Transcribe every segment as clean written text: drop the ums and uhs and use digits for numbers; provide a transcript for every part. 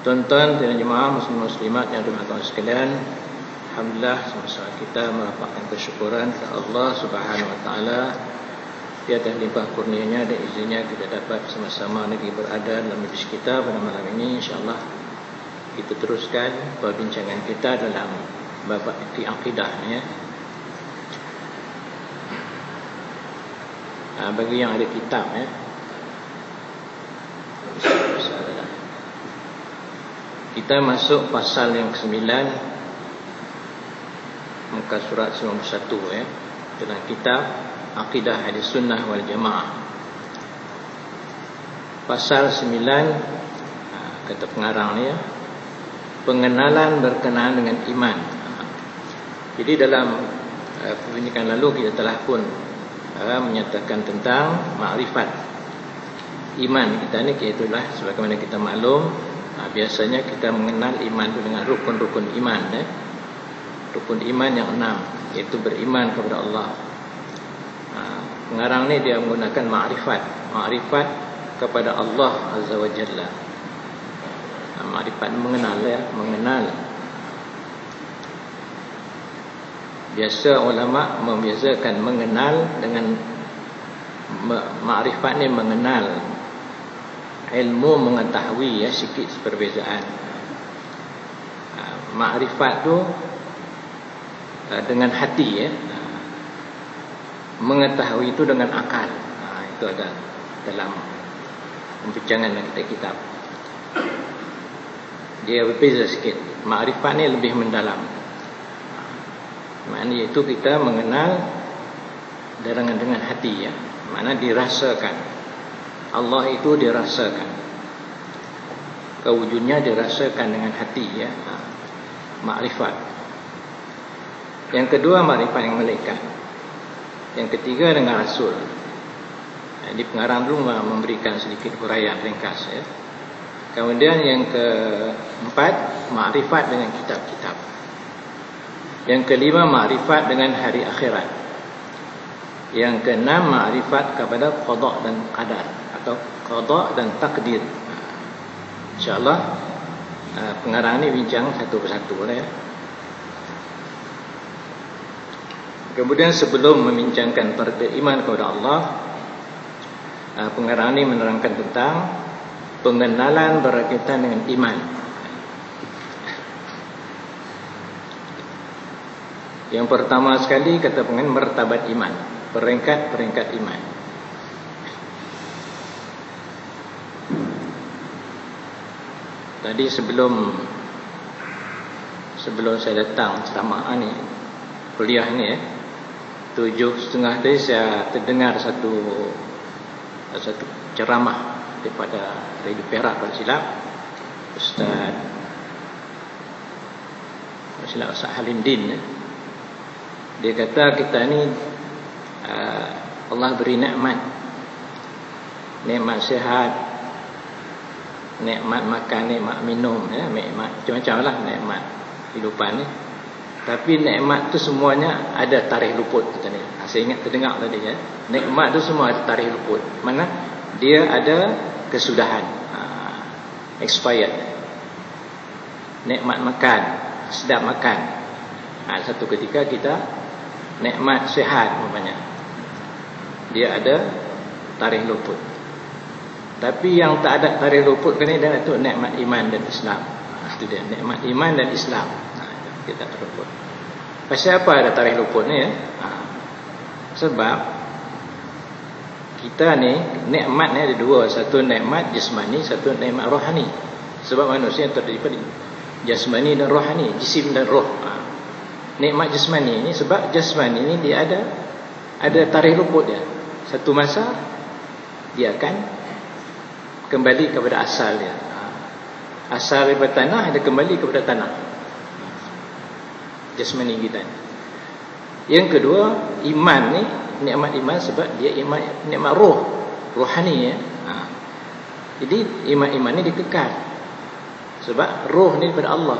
Tuan-tuan dan jemaah muslim-muslimat yang dirahmati sekalian, alhamdulillah sama-sama kita merapatkan kesyukuran kepada Allah Subhanahu wa taala di atas limpah kurnianya dan izinnya kita dapat sama-sama lagi berada dalam majlis kita pada malam ini. Insyaallah kita teruskan perbincangan kita dalam bab akidah ya. Bagi yang ada kitab ya. Kita masuk pasal yang ke-9 muka surat 91 ya, dalam kitab Aqidah Ahlus Sunnah wal Jamaah. Pasal 9 kata pengarang ni ya, pengenalan berkenaan dengan iman. Jadi dalam perbincangan lalu kita telah pun menyatakan tentang makrifat iman kita ni, iaitulah sebagaimana kita maklum, biasanya kita mengenal iman itu dengan rukun-rukun iman rukun iman yang 6, iaitu beriman kepada Allah. Pengarang ni dia menggunakan makrifat kepada Allah Azza wa Jalla. Makrifat mengenal ya, mengenal. Biasa ulama membiasakan mengenal dengan makrifat ni mengenal, ilmu mengetahui ya, sikit perbezaan. Makrifat tu dengan hati ya, mengetahui itu dengan akal. Itu ada dalam pembincangan kita kitab. Dia berbeza sikit. Makrifat ni lebih mendalam. Maknanya itu kita mengenal dengan hati ya. Makna dirasakan. Allah itu dirasakan, kewujudnya dirasakan dengan hati ya, makrifat. Yang kedua makrifat yang malaikat. Yang ketiga dengan rasul. Jadi pengarang dulu memberikan sedikit huraian ringkas ya. Kemudian yang keempat makrifat dengan kitab-kitab. Yang kelima makrifat dengan hari akhirat. Yang keenam makrifat kepada qada dan qadar, atau qada dan takdir. InsyaAllah pengarang ini bincang satu persatu ya. Kemudian sebelum membincangkan beriman kepada Allah, pengarang ini menerangkan tentang pengenalan berkaitan dengan iman. Yang pertama sekali kata pengen martabat iman, peringkat-peringkat iman. Tadi sebelum saya datang ceramah ni, kuliah ni ya, 7:30 tadi saya terdengar satu ceramah daripada Radio Perak pada silap Ustaz Halindin ya. Dia kata kita ni Allah beri nikmat sehat, nikmat makan, nikmat minum ya, nikmat macam-macam lah nikmat hidupan ni. Tapi nikmat tu semuanya ada tarikh luput kita ni. Saya ingat terdengar tadi ya. Nikmat tu semua ada tarikh luput. Mana dia ada kesudahan, expired. Nikmat makan, sedap makan. Satu ketika kita nikmat sihat umpamanya, dia ada tarikh luput. Tapi yang tak ada tarikh luput kan dia itu nikmat iman dan Islam. Itu dia, nikmat iman dan Islam. Kita terluput. Pasal apa ada tarikh luput ni ya? Sebab kita ni nikmat ni ada dua, satu nikmat jasmani, satu nikmat rohani. Sebab manusia terdiri pada jasmani dan rohani, jisim dan roh. Nikmat jasmani ni, sebab jasmani ni dia ada tarikh luput dia. Satu masa dia akan kembali kepada asal dia. Asal daripada tanah dia kembali kepada tanah. Jasmani kita. Yang kedua, iman ni, nikmat iman sebab dia iman, nikmat roh, rohani ya. Jadi iman ni dikekal. Sebab roh ni daripada Allah.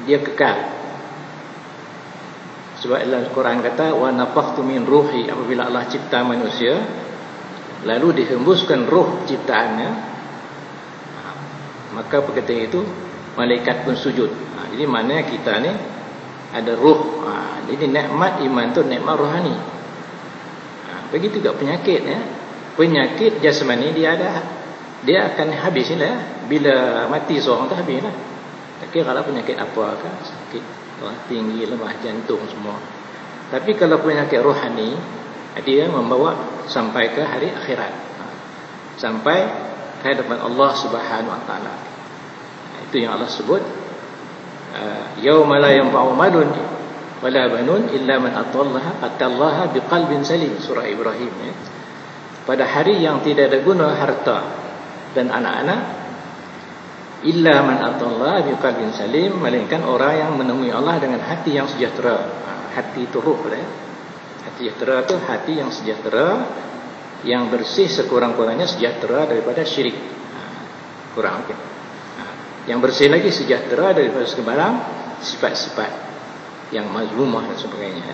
Dia kekal. Sebab dalam Quran kata wa nafakhtu min ruhi, apabila Allah cipta manusia lalu dihembuskan roh ciptaannya, Maka ketika itu malaikat pun sujud. Jadi maknanya kita ni ada ruh. Jadi nikmat iman tu nikmat rohani. Begitu juga penyakit ya. Penyakit jasmani dia akan habis lah. Bila mati seorang tu habis lah. Tak kira kalau penyakit apa kan, sakit tinggi, lemah jantung semua. Tapi kalau penyakit rohani, dia membawa sampai ke hari akhirat, sampai ke hadapan Allah Subhanahu Wa Taala. Itu yang Allah sebut, yauma la yanfa'u malun wala banun illa man atallaha biqalbin salim, surah Ibrahim ya. Pada hari yang tidak ada guna harta dan anak-anak, illa man atallaha biqalbin salim, melainkan orang yang menemui Allah dengan hati yang sejahtera. Hati itu ruh ya. Hati sejahtera itu hati yang sejahtera, yang bersih sekurang-kurangnya sejahtera daripada syirik. Kurang okey. Yang bersih lagi sejahtera daripada segala sifat-sifat yang mazmumah dan sebagainya.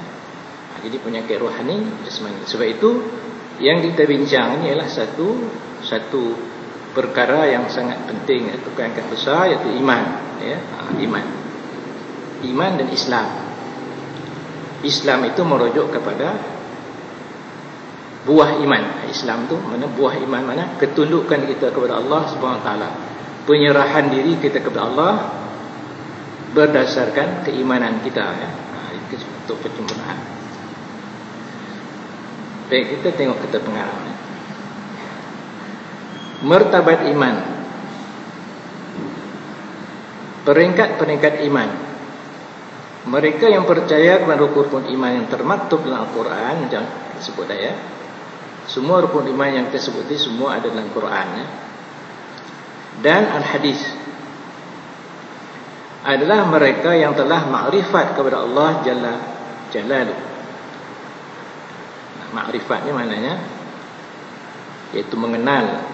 Jadi penyakit rohani jasmani. Sebab itu yang kita bincang ini ialah satu perkara yang sangat penting, iaitu yang besar, iaitu iman ya. Iman dan Islam. Islam itu merujuk kepada buah iman. Islam itu mana buah iman, mana ketundukan kita kepada Allah Subhanahu Wa Taala, penyerahan diri kita kepada Allah berdasarkan keimanan kita ya. Itu untuk penyempurnaan. Baik, kita tengok kita pengarang. Martabat iman. Peringkat-peringkat iman. Mereka yang percaya kepada rukun iman yang termaktub dalam Al-Quran, macam disebut ya. Semua rukun iman yang kita sebut ini semua ada dalam Quran ya. Dan Al-Hadis adalah mereka yang telah makrifat kepada Allah Jalla Jalaluh. Makrifat ni maknanya iaitu mengenal.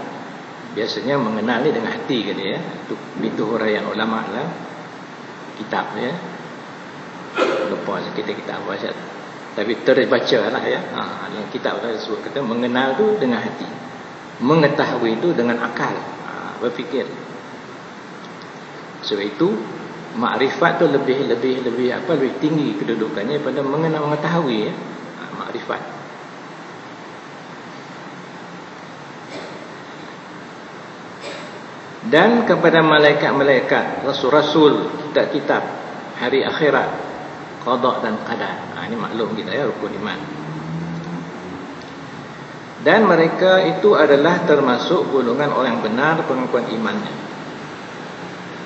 Biasanya mengenal ni dengan hati kan ya. Itu huraian ulama lah kitab ya. Lupa kita baca, tapi terbaca lah ya. Dalam kitab dah sebut kata mengenal tu dengan hati, mengetahui itu dengan akal, berfikir. Sebab itu makrifat tu lebih tinggi kedudukannya daripada mengenal, mengetahui ya. Makrifat. Dan kepada malaikat-malaikat, rasul-rasul, kitab-kitab, hari akhirat, qada dan qadar. Ini maklum kita ya, rukun iman. Dan mereka itu adalah termasuk golongan orang yang benar pengakuan imannya.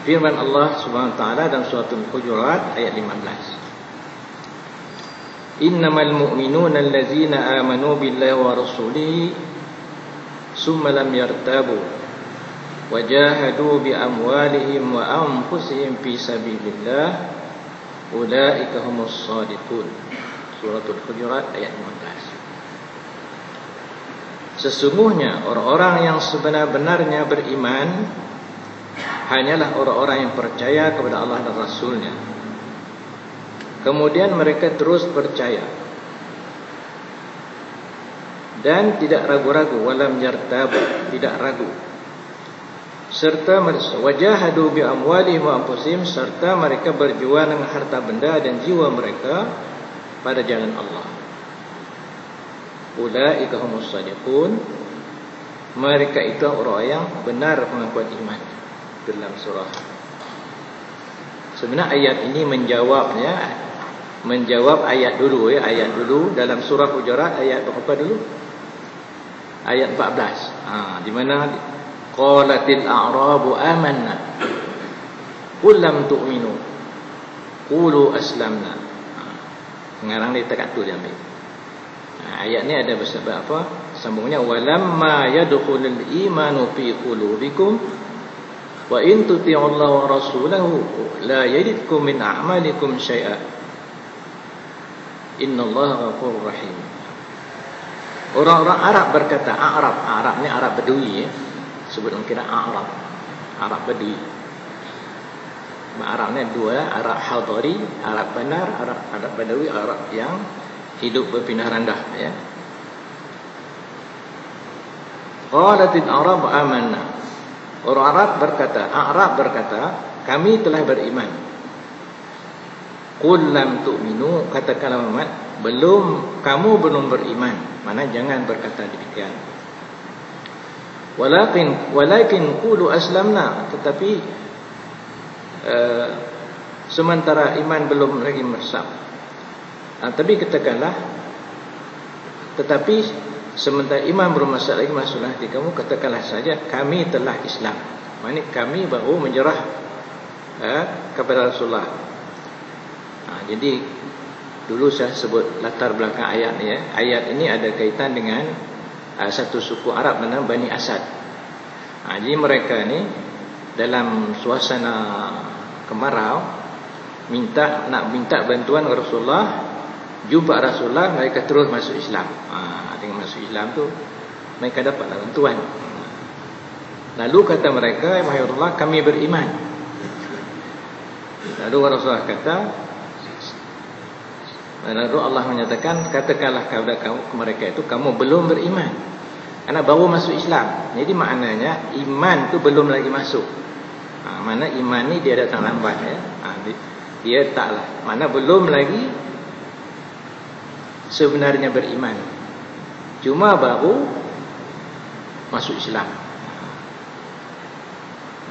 Firman Allah Subhanahu Wa Taala dalam surah Al-Hujurat ayat 15. Innamal mu'minuna allazina amanu billahi wa rasulihi summa lam yartabu wajahadu bi amwalihim wa anfusihim fi sabilillah ulaika humus shadiqun. Suratul Hujurat ayat 15. Sesungguhnya orang-orang yang sebenar-benarnya beriman hanyalah orang-orang yang percaya kepada Allah dan Rasulnya, kemudian mereka terus percaya dan tidak ragu-ragu, walam yartabu, tidak ragu, serta wajahadu bi amwalihim wa anfusihim, serta mereka berjuang dengan harta benda dan jiwa mereka pada jalan Allah. Ulaika humus shadiqun, mereka itu orang yang benar pengakuan iman. Dalam surah, sebenarnya ayat ini menjawab ayat dulu ya, ayat dulu dalam surah Hujurat ayat berapa dulu? Ayat 14. Di mana qalatil a'rabu amanna qul lam tu'minu qulu aslamna. Sekarang dia tak tu dia ambil. Ayat ni ada bersebab apa? Sambungnya walamma yadkhulul imanu fi qulubikum wa in tuti'ullaha wa rasulahu la yalidkum min a'malikum syai'a innallaha ghafurur rahim. Orang-orang Arab berkata, Arab ni Arab Badui ya. Sebut kira Arab Badui. Arab ni dua, Arab Hadari, Arab Benar, Arab Badawi, Arab yang hidup berpindah randah ya. Qalatil Arab amanna, Orang Arab berkata, kami telah beriman. Qul lam tu'minu, katakanlah Muhammad, kamu belum beriman. Mana jangan berkata demikian. Walakin qulu aslamna, tetapi sementara iman belum lagi meresap. Tapi katakanlah, tetapi sementara iman belum masuk lagi masuklah hati kamu, katakanlah saja kami telah Islam. Maksudnya kami baru menyerah kepada Rasulullah. Jadi dulu saya sebut latar belakang ayat ni. Ayat ini ada kaitan dengan satu suku Arab bernama Bani Asad. Jadi mereka ni dalam suasana kemarau nak minta bantuan Rasulullah, jumpa Rasulullah, mereka terus masuk Islam. Dengan masuk Islam tu mereka dapat bantuan. Lalu kata mereka, wahai Rasulullah, kami beriman. Lalu Rasulullah kata, lalu Allah menyatakan, katakanlah kepada mereka itu, kamu belum beriman, karena baru masuk Islam. Jadi maknanya iman tu belum lagi masuk. Mana iman ni dia datang lambat ya. Dia taklah, mana belum lagi sebenarnya beriman, cuma baru masuk Islam.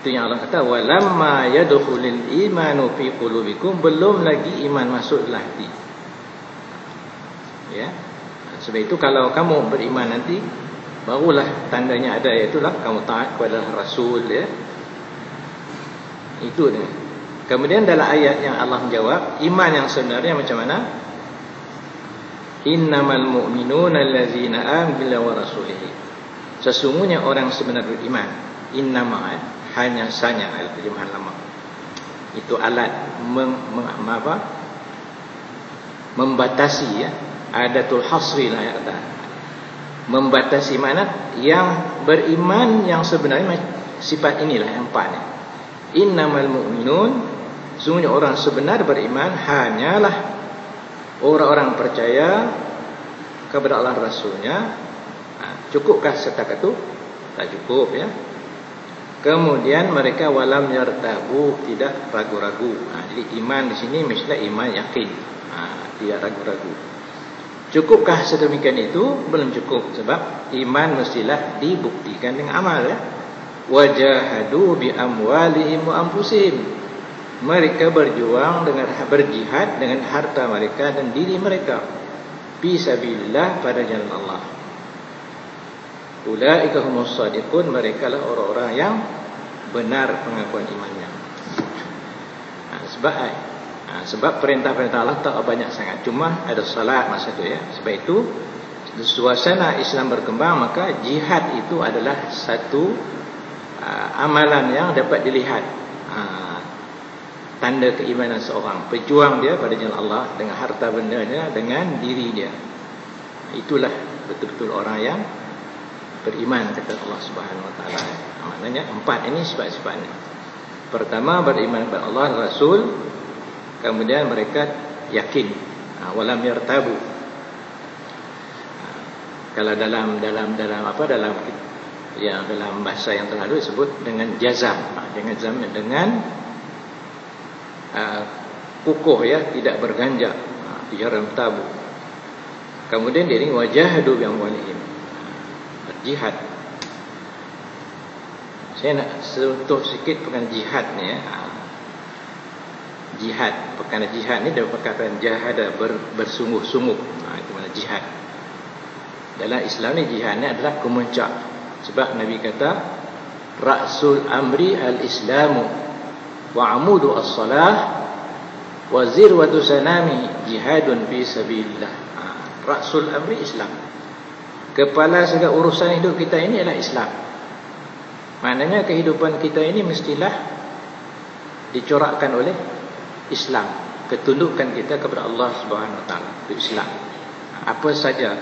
Itu yang Allah kata, walamma yadkhulul imanu fi qulubikum, belum lagi iman masuk dalam hati. Ya. Sebab itu kalau kamu beriman nanti, barulah tandanya ada, iaitulah kamu taat kepada Rasul ya. Itu dia. Kemudian dalam ayat yang Allah menjawab, iman yang sebenarnya macam mana? Innamal mu'minuna allazina amanu billahi wa rasulihi. Sesungguhnya orang sebenar beriman. Innama, hanya saja, terjemahan lama. Itu alat membatasi ya. Adatul hasri lah yang kata. Membatasi mana? Yang beriman yang sebenarnya sifat inilah yang empat ni. Innamal mu'minun, sesungguhnya orang sebenar beriman hanyalah orang-orang percaya kepada Allah Rasulnya. Cukupkah setakat itu? Tak cukup ya. Kemudian mereka walam yartabu, tidak ragu-ragu. Jadi iman di sini mestilah iman yakin, tidak ragu-ragu. Cukupkah sedemikian itu? Belum cukup, sebab iman mestilah dibuktikan dengan amal ya. Wajahadu bi amwalihim wa anfusihim, mereka berjuang dengan berjihad dengan harta mereka dan diri mereka fisabilillah, pada jalan Allah. Ulaika humus shadiqun, mereka lah orang-orang yang benar pengakuan imannya. Sebab perintah-perintah Allah tak banyak sangat, cuma ada salat masa itu ya. Sebab itu suasana Islam berkembang, maka jihad itu adalah satu amalan yang dapat dilihat, tanda keimanan seorang, pejuang dia pada jalan Allah dengan harta bendanya, dengan diri dia. Itulah betul-betul orang yang beriman kata Allah Subhanahu Wa Taala. Maknanya empat ini sifat-sifatnya. Pertama, beriman kepada Allah dan Rasul. Kemudian mereka yakin, walam yartabu. Kalau dalam bahasa yang terlalu disebut dengan jazam, dengan kukuh ya, tidak berganjak, tidak tabu. Kemudian dia ini wajahadu bi amwalihim, berjihad. Saya nak sentuh sikit perkara jihad ni ya. Jihad, perkara jihad ni dari perkataan jahada, bersungguh-sungguh. Itu mana jihad. Dalam Islam ni jihad ni adalah kemuncak. Sebab Nabi kata, Ra'sul amri al-islamu wa amudu as-salah wa zirwatu sanami jihadun fi sabilillah. Ra'sul amri Islam. Kepala segala urusan hidup kita ini adalah Islam. Maknanya kehidupan kita ini mestilah dicorakkan oleh Islam. Ketundukan kita kepada Allah Subhanahu Wa Taala, itu Islam. Apa saja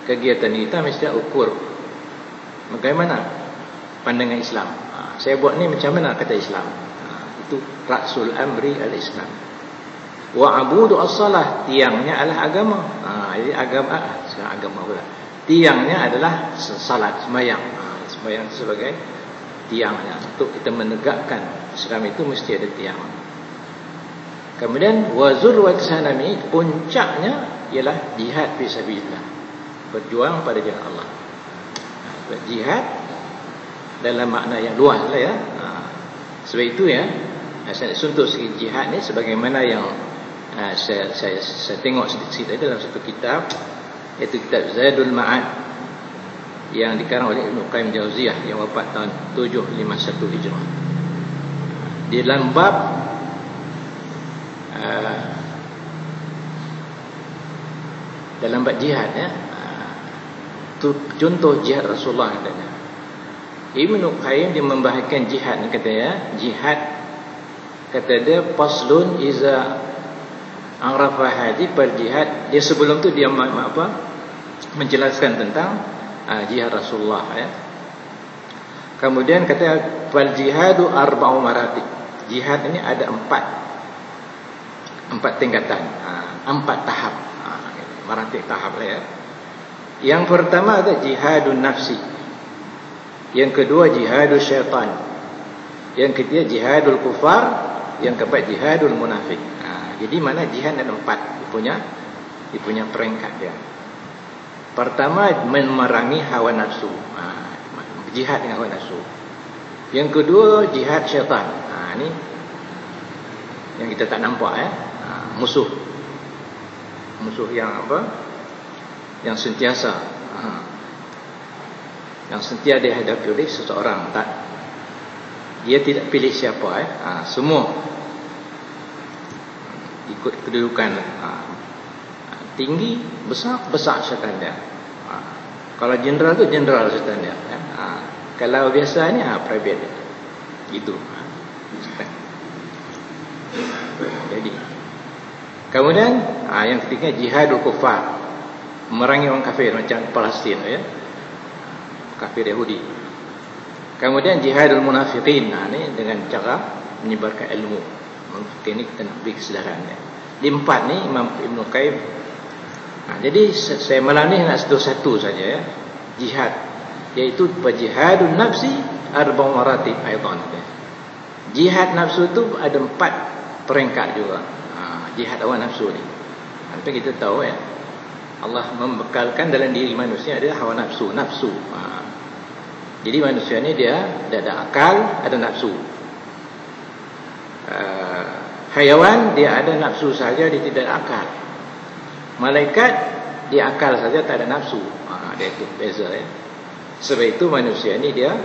kegiatan kita mesti ukur bagaimana pandangan Islam. Saya buat ni macam mana kata Islam. Itu Ra'sul amri al-Islam. Wa abudu as-salah, tiangnya adalah agama. Jadi agama pula. Tiangnya adalah salat, sembahyang. Sembahyang sebagai tiangnya. Untuk kita menegakkan Islam itu mesti ada tiang. Kemudian wazurwat sanami, puncaknya ialah jihad fisabilillah, berjuang pada jalan Allah. Jihad dalam makna yang luas lah ya. Sebab itu ya, untuk segi jihad ni sebagaimana yang saya tengok sedikit dalam satu kitab, iaitu kitab Zadul Ma'ad yang dikarang oleh Ibnu Qayyim Jauziyah yang wafat tahun 751 Hijrah. Di dalam bab jihad ya, contoh jihad Rasulullah katanya. Ibnu Qayyim dia membahagikan jihad, katanya jihad, kata dia faslun iza arafa hadi per jihad. Dia sebelum tu dia menjelaskan tentang jihad Rasulullah ya. Kemudian kata fal jihadu arba'u maratib. Jihad ini ada empat tingkatan, 4 tahap, maratib tahap lah ya. Yang pertama ada jihadun nafsi, yang kedua jihadul syaitan, yang ketiga jihadul kufar, yang keempat jihadul munafik. Jadi mana jihad ada 4, dia punya peringkat dia. Pertama memerangi hawa nafsu, jihad dengan hawa nafsu. Yang kedua jihad syaitan. Ini yang kita tak nampak ya. Musuh yang yang sentiasa dihadapi oleh seseorang. Dia tidak pilih siapa semua ikut kedudukan tinggi, besar syaitan dia. Kalau jeneral tu jeneral syaitan dia ya. Kalau biasa ni private gitu. Jadi kemudian yang ketiga jihadul kufar, memerangi orang kafir macam Palestin ya, kafir Yahudi. Kemudian jihadul munafiqin, ni dengan cara menyebarkan ilmu. Ini kita nak beri kesedaran ya. Di 4 ni Imam Ibnu Qayyim. Jadi saya malam ni nak satu-satu saja ya. Jihad, iaitu jihadun nafsi arba'u maratib aidan. Jihad nafsu tu ada 4 peringkat juga. Jihad hawa nafsu ni. Tapi kita tahu ya, Allah membekalkan dalam diri manusia ada hawa nafsu. Jadi manusia ni dia ada akal, ada nafsu. Hayawan dia ada nafsu saja, dia tidak ada akal. Malaikat dia akal saja, tak ada nafsu. Dia itu beza ya. Sebab itu manusia ni dia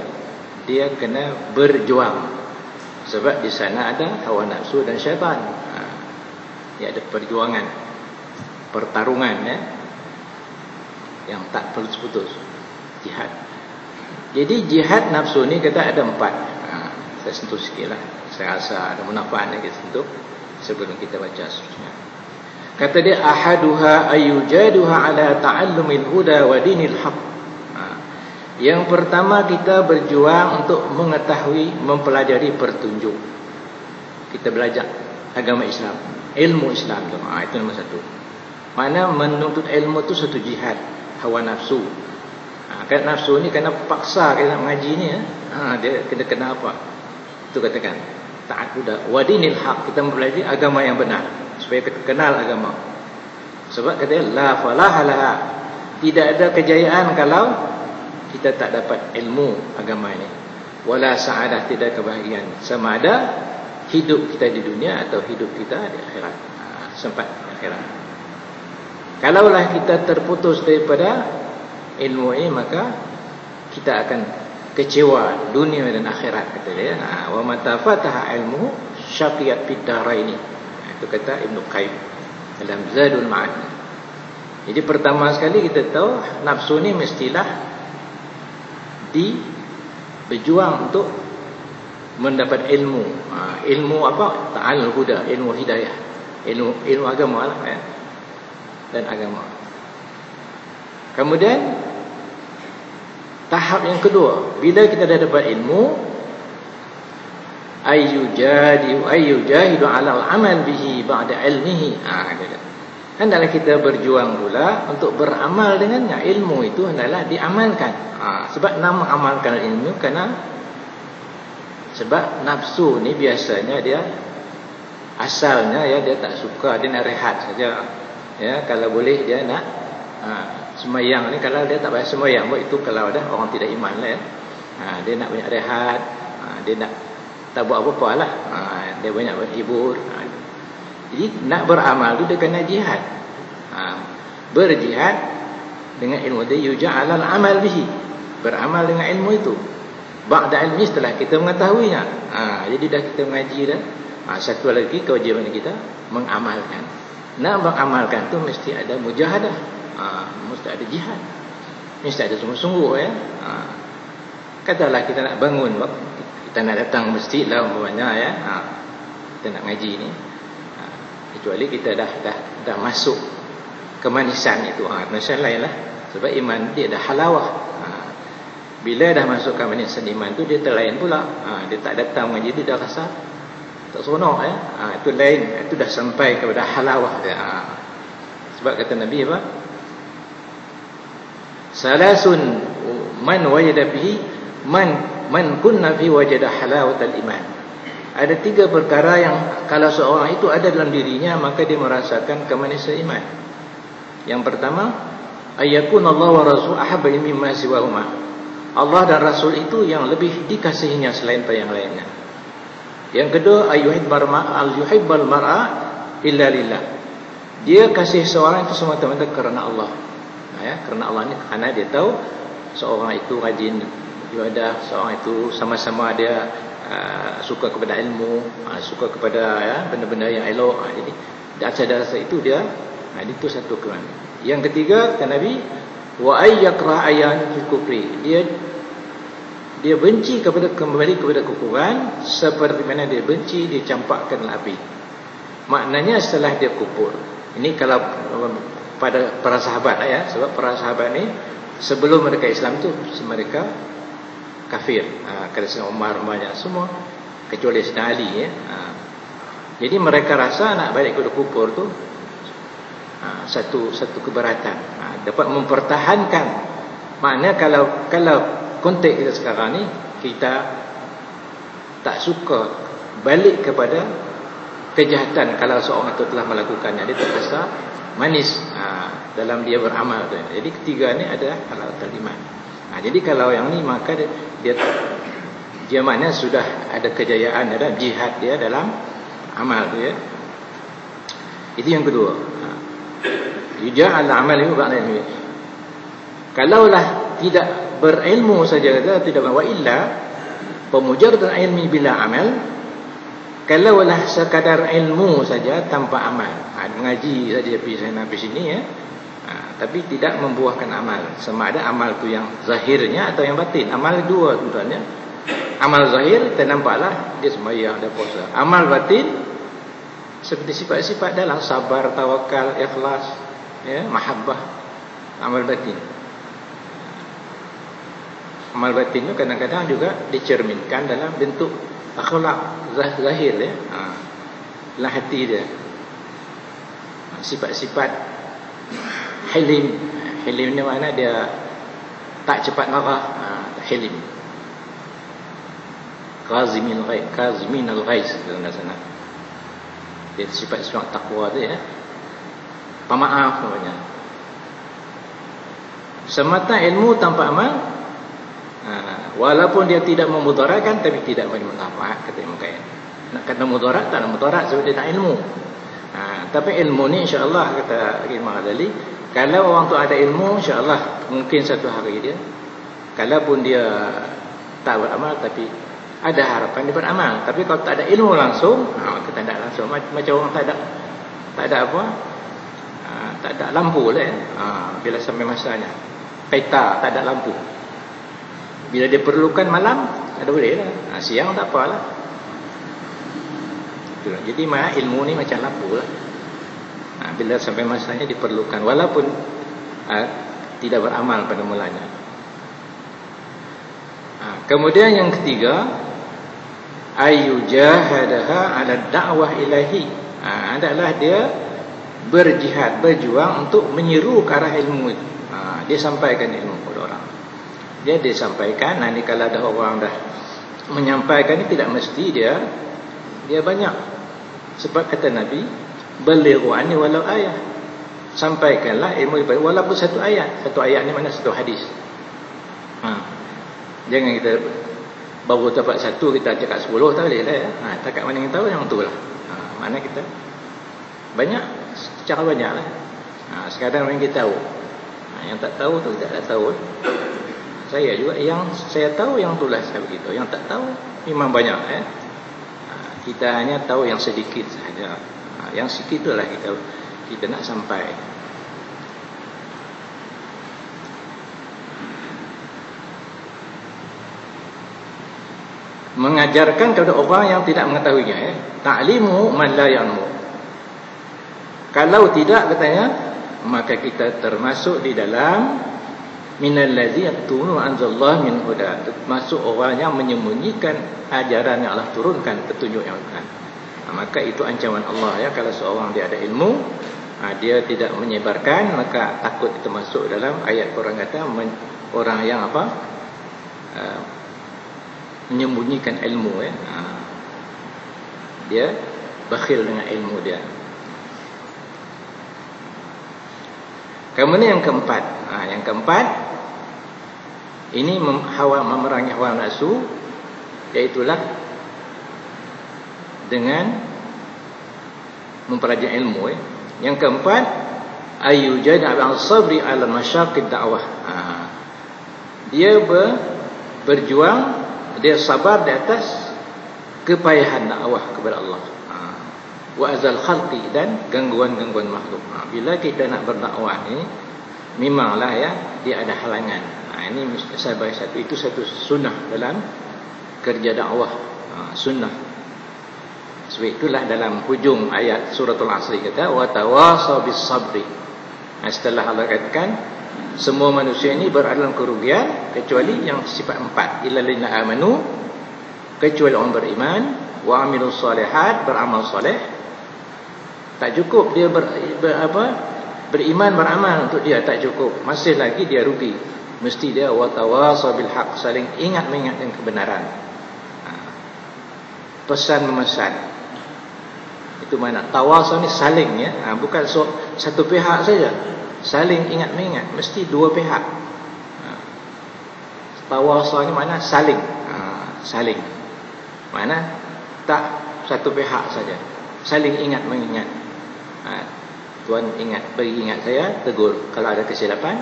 kena berjuang. Sebab di sana ada hawa nafsu dan syaitan. Dia ada perjuangan, pertarungan ya, yang tak putus-putus, jihad. Jadi jihad nafsu ni kata ada 4. Saya sentuh sikit lah. Saya rasa ada manfaat yang kita sentuh sebelum kita baca seterusnya. Kata dia ahaduha ayyujaduha ala ta'allumil huda wa dinil haq. Yang pertama kita berjuang untuk mengetahui, mempelajari petunjuk. Kita belajar agama Islam, ilmu Islam tu. Itu nombor 1. Mana menuntut ilmu tu satu jihad hawa nafsu. Kan nafsu ni kena paksa kita mengaji ni ya. Dia kena apa? Itu katakan taat huda wa dinil haq, kita mempelajari agama yang benar supaya kita kenal agama. Sebab kata la falaha laha, tidak ada kejayaan kalau kita tak dapat ilmu agama ini. Wala sa'adah, tidak kebahagiaan, sama ada hidup kita di dunia atau hidup kita di akhirat. Sempat di akhirat. Kalaulah kita terputus daripada ilmu ini, maka kita akan kecewa dunia dan akhirat, kata dia. Wa mata fataha ilmu syaqiyat fid daraini. Itu kata Ibnu Qayyim dalam Zadul Ma'ad. Jadi pertama sekali kita tahu nafsu ni mestilah berjuang untuk mendapat ilmu. Ilmu apa? Ta'al huda, ilmu hidayah, ilmu agama lah ya. Dan agama. Kemudian tahap yang kedua, bila kita dah dapat ilmu, ayyujahidu 'ala al-'amal bihi ba'da ilmihi. Hendaklah kita berjuang pula untuk beramal dengannya. Ilmu itu hendaklah diamalkan. Sebab nama amalkan ilmu kerana Sebab nafsu ni biasanya dia asalnya ya dia tak suka, dia nak rehat saja. Ya, kalau boleh dia nak semayang ni, kalau dia tak payah semayang, itu kalau dah orang tidak iman lah ya. Dia nak banyak rehat, dia nak tak buat apa-apa lah, dia banyak berhibur. Jadi nak beramal tu dia kena jihad. Berjihad dengan ilmu dia, yuja'alal amal bihi, beramal dengan ilmu itu. Ba'da ilmi, setelah kita mengetahuinya. Jadi dah kita mengaji dah. Satu lagi kewajiban kita mengamalkan. Nak mengamalkan tu mesti ada mujahadah, mesti ada jihad, mesti ada sungguh-sungguh ya. Katalah kita nak bangun, kita nak datang masjid lah umpamanya ya. Kita nak ngaji ni, kecuali kita dah masuk kemanisan itu, kemanisan lain lah. Sebab iman dia dah halawah. Bila dah masuk kemanisan iman tu dia terlain pula. Dia tak datang mengaji, dia dah rasa tak seronok ya. Itu lain, itu dah sampai kepada halawah dia. Sebab kata Nabi apa? Salasun man wajada bihi man kunna fi wajada halawatal iman. Ada 3 perkara yang kalau seorang itu ada dalam dirinya, maka dia merasakan kemanisan iman. Yang pertama, ayyakun Allah wa rasul ahabba mimma siwahuma. Allah dan Rasul itu yang lebih dikasihinya selain pada yang lainnya. Yang kedua, yuhibbal mar'a illa lillah. Dia kasih seorang itu semata-mata kerana Allah. Ya, kerana Allah ni, kerana dia tahu seorang itu rajin ibadah, seorang itu sama-sama dia suka kepada ilmu, suka kepada ya, benda-benda yang elok. Jadi dasar-dasar itu dia, itu satu kerana. Yang ketiga kata Nabi, wa ayyakrah ayan fil kufri. Dia benci kembali kepada kekufuran seperti mana dia benci dicampakkan api. Maknanya setelah dia kufur. Ini kalau pada para sahabat ya, sebab para sahabat ni sebelum mereka Islam tu mereka kafir. Kalau Sayyidina Umar banyak semua kecuali Sayyidina Ali ya. Jadi mereka rasa nak balik kepada kufur tu satu keberatan. Dapat mempertahankan. Maknanya kalau konteks kita sekarang ni, kita tak suka balik kepada kejahatan kalau seorang itu telah melakukannya, dia terasa manis dalam dia beramal tu. Jadi ketiga ni adalah halawatul iman. Jadi kalau yang ni, maka dia mana sudah ada kejayaan, ada jihad dia dalam amal tu ya. Itu yang kedua. Yuja'al amal itu ba'da ilmi. Kalaulah tidak berilmu saja, tidak wa illa pemujaratan ilmi bila amal, kalaulah sekadar ilmu saja tanpa amal, mengaji saja pergi sana pergi sini ya, tapi tidak membuahkan amal. Sama ada amal tu yang zahirnya atau yang batin. Amal dua tujuannya. Amal zahir kita nampaklah dia sembahyang, dia puasa. Amal batin seperti sifat-sifat dalam sabar, tawakal, ikhlas ya, mahabbah. Amal batin. Amal batin itu kadang-kadang juga dicerminkan dalam bentuk akhlak zahir ya. Dalam hati dia. Sifat-sifat hilim. Hilim ni mana dia tak cepat marah. Hilim. Qazimin al-ghaiz dalam sana. Dia sifat-sifat takwa tu ya. Pemaaf namanya. Semata ilmu tanpa amal, walaupun dia tidak memudaratkan, tapi tidak bermanfaat, kata Imam Qayyim. Nak kata mudarat, tak ada mudarat sebab dia tak ilmu. Tapi ilmu ni insya-Allah, kata Imam Ghazali, kalau orang tu ada ilmu, insya-Allah mungkin satu hari dia, kalaupun dia tak beramal, tapi ada harapan dia beramal. Tapi kalau tak ada ilmu langsung, kita tak langsung macam orang tak ada apa, tak ada lampu lah. Bila sampai masanya, peta tak ada lampu. Bila dia perlukan malam, ada boleh lah. Siang tak apalah. Jadi ilmu ni macam lampu lah. Bila sampai masanya diperlukan, walaupun tidak beramal pada mulanya. Kemudian yang ketiga, ayyujahadaha ala da'wah ilahi. Adalah dia berjihad, berjuang untuk menyeru ke arah ilmu itu. Dia sampaikan ilmu kepada orang. Dia disampaikan, nanti kalau ada orang dah menyampaikan ini tidak mesti dia banyak. Sebab kata Nabi, balighu anni walau ayah, sampaikanlah ilmu walaupun satu ayat. Satu ayat ni mana satu hadis. Jangan kita baru dapat satu kita cakap 10 tak boleh lah ya. Takat mana kita tahu yang tu lah. Mana kita banyak, secara banyak lah. Sekadar yang kita tahu. Yang tak tahu tu tak tahu. Saya juga yang saya tahu yang itulah saya begitu. Yang tak tahu memang banyak ya. Kita hanya tahu yang sedikit sahaja. Yang sedikit itulah kita nak sampai. Mengajarkan kepada orang yang tidak mengetahuinya ya. Ta'limu man la ya'lamu. Kalau tidak katanya, maka kita termasuk di dalam minal ladzi yaktunu anzalallahu min huda, termasuk orang yang menyembunyikan ajaran yang Allah turunkan, petunjuk yang bukan. Maka itu ancaman Allah ya. Kalau seorang dia ada ilmu, dia tidak menyebarkan, maka takut termasuk dalam ayat Quran kata orang yang menyembunyikan ilmu ya. Dia bakhil dengan ilmu dia. Kemudian yang keempat, ini memerangi hawa nafsu, iaitulah dengan mempelajari ilmu ya. Yang keempat, ayyujad al-sabri ala masyaqid da'wah. Dia berjuang, dia sabar di atas kepayahan dakwah kepada Allah. Wa azal khalqi, dan gangguan-gangguan makhluk. Bila kita nak berdakwah ni, memanglah ya dia ada halangan. Ini sabar satu, itu satu sunnah dalam kerja dakwah. Sunnah. Sebab itulah dalam hujung ayat suratul Asr kata wa tawasaw bis sabri. Setelah Allah katakan semua manusia ini berada dalam kerugian kecuali yang sifat 4, illal ladzina amanu, kecuali orang beriman, wa amilus solihat, beramal soleh. Tak cukup dia beriman beramal untuk dia, tak cukup, masih lagi dia rugi. Mesti dia wa tawasaw bil haq, saling ingat mengingatkan kebenaran. Pesan memesan. Itu mana tawasaw ni saling ya, bukan satu pihak saja. Saling ingat mengingat, mesti dua pihak. Tawasaw ni mana saling. Saling. Mana tak satu pihak saja. Saling ingat mengingat. Tuan bagi ingat saya, tegur kalau ada kesilapan,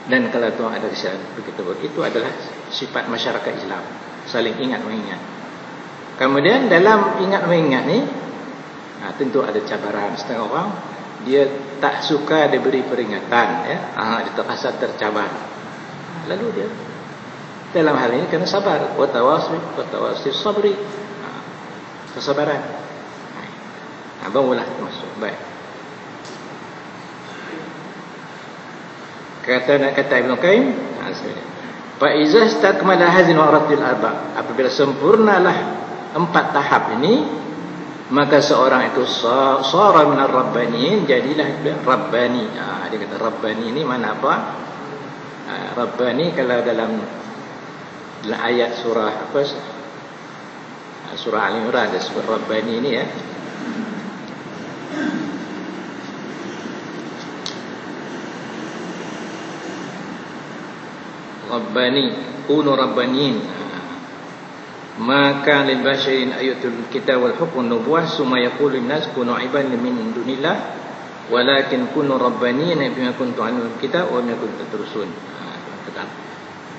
dan kalau tuan ada kesilapan bagi tegur. Itu adalah sifat masyarakat Islam, saling ingat mengingat. Kemudian dalam ingat mengingat ni, tentu ada cabaran. Setengah orang dia tak suka diberi peringatan ya. Dia terasa tercabar. Lalu dia dalam hal ini kena sabar. Wa tawassi sabri. Kesabaran. Barulah masuk. Baik. Kata Ibn Qayyim, fa iza istakmala hadhihi al-aratil arba', apabila sempurnalah 4 tahap ini, maka seorang itu sara minar rabbaniin, jadilah rabbani. Dia kata rabbani ini mana apa? Rabbani kalau dalam ayat surah surah Al-Imran ada sebut rabbani ini ya. Rabbani, kunu rabbaniin. Maka lil basharin ayatul kitab wal hukm nubuwah summa yaqulu linnas kunu ibadan min dunillah walakin kunu rabbaniin bima kuntum anil kitab wa bima kuntum tadrusun.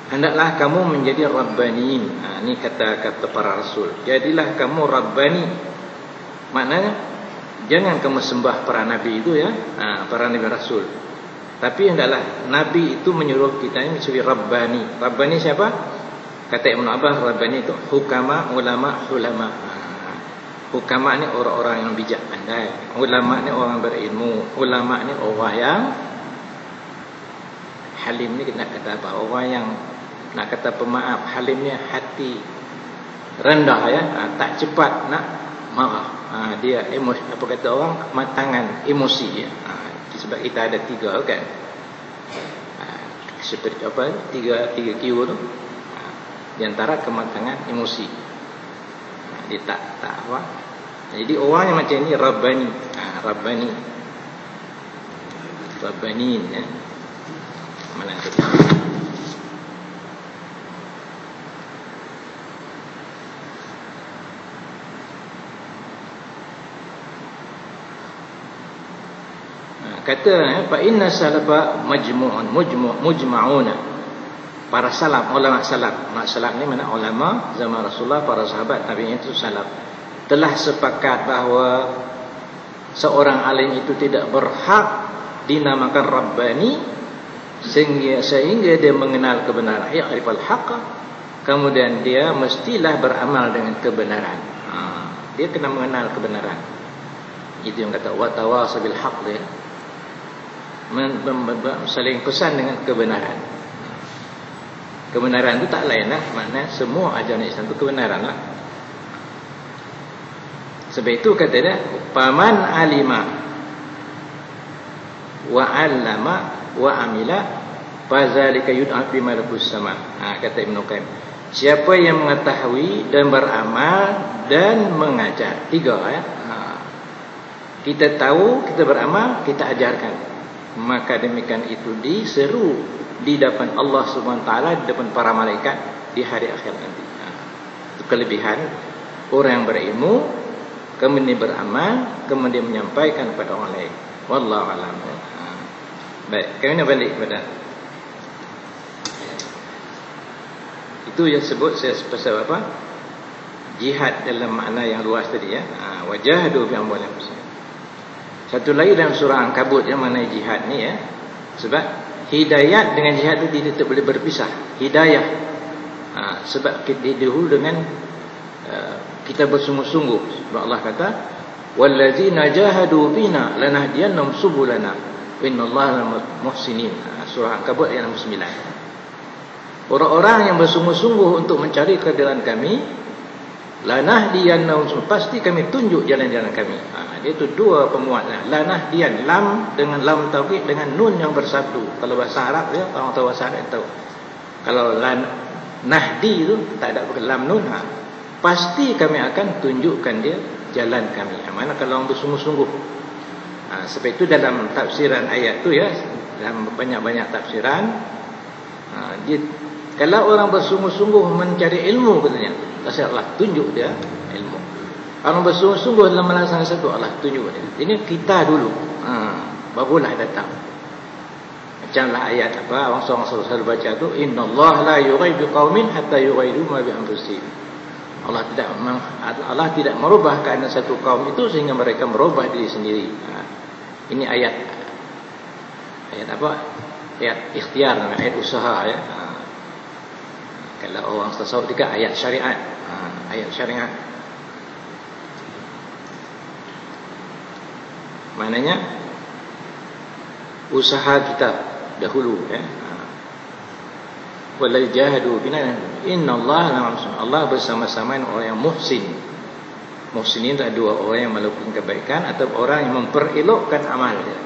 Hendaklah kamu menjadi rabbaniin. Ini kata para rasul. Jadilah kamu rabbani. Maknanya jangan kamu sembah para nabi itu ya, para nabi rasul. Tapi hendaklah nabi itu menyuruh kita ini menjadi rabbani. Rabbani siapa? Kata Ibn Abbas, rabbani itu hukama, ulama, hulama. Hukama ni orang-orang yang bijak pandai. Ulama ni orang berilmu. Ulama ni orang yang halim ni nak kata apa? Orang yang nak kata pemaaf. Halim ni hati rendah ya, tak cepat nak marah. Dia emosi, apa kata orang, matangan emosi ya. Sebab kita ada 3 kan. Seperti apa? 3 Q tu. Di antara kematangan emosi. Dia tak apa. Jadi orang yang macam ni Rabbani. Rabbani. Rabbanin ya. Mana tu? Kata fa inna salafa mujma'una. Para salaf, ulama salaf. Mak salaf ni mana ulama zaman Rasulullah, para sahabat tabi'in itu salaf. Telah sepakat bahawa seorang alim itu tidak berhak dinamakan Rabbani sehingga dia mengenal kebenaran. Ya'rifal haqqa, kemudian dia mestilah beramal dengan kebenaran. Dia kena mengenal kebenaran. Itu yang kata wa tawasaw bil haqq, dia saling pesan dengan kebenaran. Kebenaran itu tak lain lah, maknanya semua ajaran Islam itu kebenaran lah. Sebab itu kata dia paman alima wa 'allama wa amila fazalika yud'a bi malakus sama. Kata Ibnu Qayyim, siapa yang mengetahui dan beramal dan mengajar. 3 ya. Kita tahu, kita beramal, kita ajarkan. Maka demikian itu diseru di depan Allah Subhanahu wa taala, di depan para malaikat di hari akhir nanti. Itu kelebihan orang yang berilmu, kemudian beramal, kemudian menyampaikan kepada orang lain. Wallahu a'lam. Baik, kami nak balik kepada itu yang sebut saya pasal apa? Jihad dalam makna yang luas tadi ya. Wajahadu bi amwalihim. Satu lagi dalam surah Ankabut yang mengenai jihad ni ya. Sebab hidayat dengan jihad itu tidak boleh berpisah. Hidayah sebab kita dahulu dengan kita bersungguh-sungguh. Sebab Allah kata wallazina jahadu fina lanahdiyannahum subulana innallaha muhsinin. Surah Ankabut ayat 9. Orang-orang yang bersungguh-sungguh untuk mencari keadilan kami, lanahdiyannahum, pasti kami tunjuk jalan-jalan kami. Itu 2 pemuatnya. Lanahdiyan, lam dengan lam taukid dengan nun yang bersatu. Kalau bahasa Arab ya, orang tahu bahasa Arab tahu. Kalau nahdi itu tak ada lam nun, pasti kami akan tunjukkan dia jalan kami. Mana kalau orang bersungguh-sungguh. Sebab itu dalam tafsiran ayat tu ya, dalam banyak-banyak tafsiran, dia, kalau orang bersungguh-sungguh mencari ilmu katanya, pasti Allah tunjuk dia ilmu. Orang bersungguh-sungguh dalam melaksanakan satu, Allah tunjuk dia. Ini kita dulu, barulah datang. Macamlah ayat apa orang selalu baca tu, innallaha la yughayyiru biqaumin hatta yughayyiru ma bi anfusihim. Allah tidak merubah keadaan satu kaum itu sehingga mereka merubah diri sendiri. Ini ayat apa? Ayat ikhtiar, ayat usaha ya. Kalau orang tasawuf juga ayat syariat. Ayat syariat. Maknanya usaha kita dahulu ya. Wal jahadu bina innallaha ma'as. Allah bersama-sama orang yang muhsin. Muhsinin itu 2 orang yang melakukan kebaikan atau orang yang memperelokkan amal dia.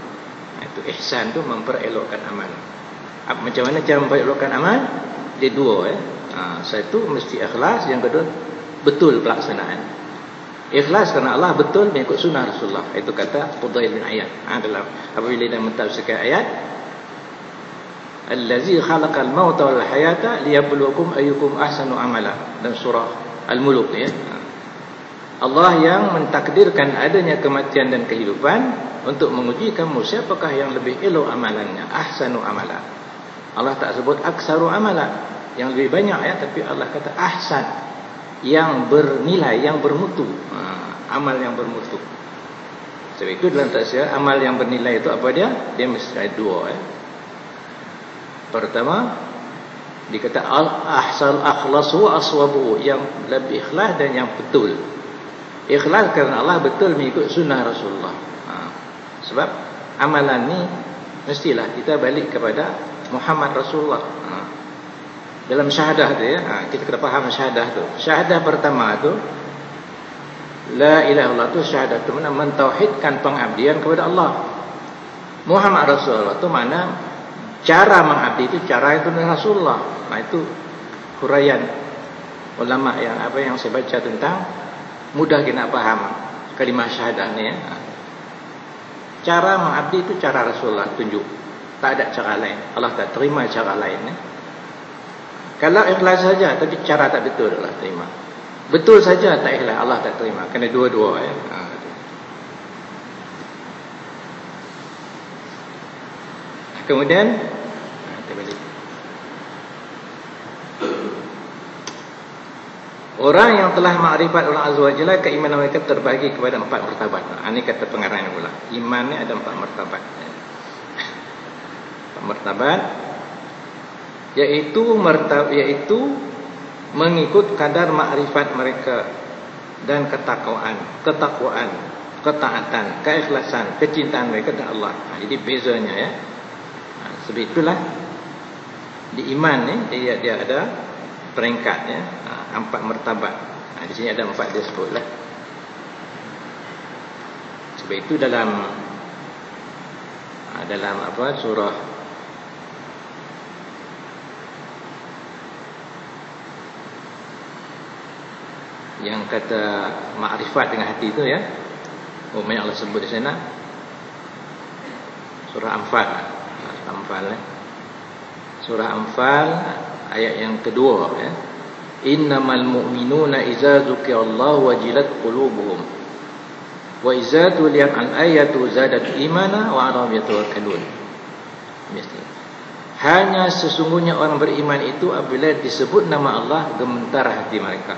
Itu ihsan tu memperelokkan amal. Macam mana cara memperelokkan amal? Dia 2 ya. Satu mesti ikhlas, yang kedua betul pelaksanaan. Ikhlas kerana Allah, betul mengikut sunnah Rasulullah. Itu kata Fudail bin Iyad. Adalah apabila dia mentafsirkan ayat, allazi khalaqal mauta wal hayata liyabluwakum ayyukum ahsanu amala, dan surah Al-Muluk ya. Allah yang mentakdirkan adanya kematian dan kehidupan untuk menguji kamu siapakah yang lebih elok amalannya, ahsanu amala. Allah tak sebut aksaru amala, yang lebih banyak ya, tapi Allah kata ahsan, yang bernilai, yang bermutu, amal yang bermutu. Sebab itu dalam tafsir amal yang bernilai itu apa dia? Dia mesti ada 2 ya. Pertama dikata ahsan akhlasu aswabu, yang lebih ikhlas dan yang betul. Ikhlas kerana Allah, betul mengikut sunnah Rasulullah. Sebab amalan ni mestilah kita balik kepada Muhammad Rasulullah. Dalam syahadah tu ya, kita kena faham syahadah tu. Syahadah pertama tu la ilaha illallah, tu syahadah tu mana mentauhidkan pengabdian kepada Allah. Muhammad Rasulullah tu mana cara mengabdi itu, cara itu dengan Rasulullah. Itu huraian ulama yang apa yang saya baca tentang Mudah kita nak faham kalimah syahadah ni ya. Cara mengabdi itu cara Rasulullah tunjuk. Tak ada cara lain. Allah tak terima cara lain ya. Kalau ikhlas saja tapi cara tak betul Allah terima. Betul saja tak ikhlas Allah tak terima. Kena dua-dua ya. Kemudian orang yang telah makrifat Allah Azza wa Jalla, keimanan mereka terbagi kepada 4 martabat. Ini kata pengarang pula. Iman ni ada 4 martabat. 4 martabat yaitu mengikut kadar makrifat mereka dan ketakwaan, ketaatan, keikhlasan, kecintaan mereka kepada Allah. Jadi bezanya ya. Sebab itulah di iman ni dia ada peringkatnya 4 martabat. Di sini ada 4 dia sebutlah. Sebab itu dalam apa surah yang kata makrifat dengan hati itu ya. Umumnya Allah sebut di sana surah Anfal. Surah Anfal ayat yang kedua ya. Innamal mu'minuna idza dzukirallahu wajilat qulubuhum wa idza tuliyat an ayatu zadat imana wa 'ala rabbihim yatawakkalun. Hanya sesungguhnya orang beriman itu apabila disebut nama Allah gemetar hati mereka.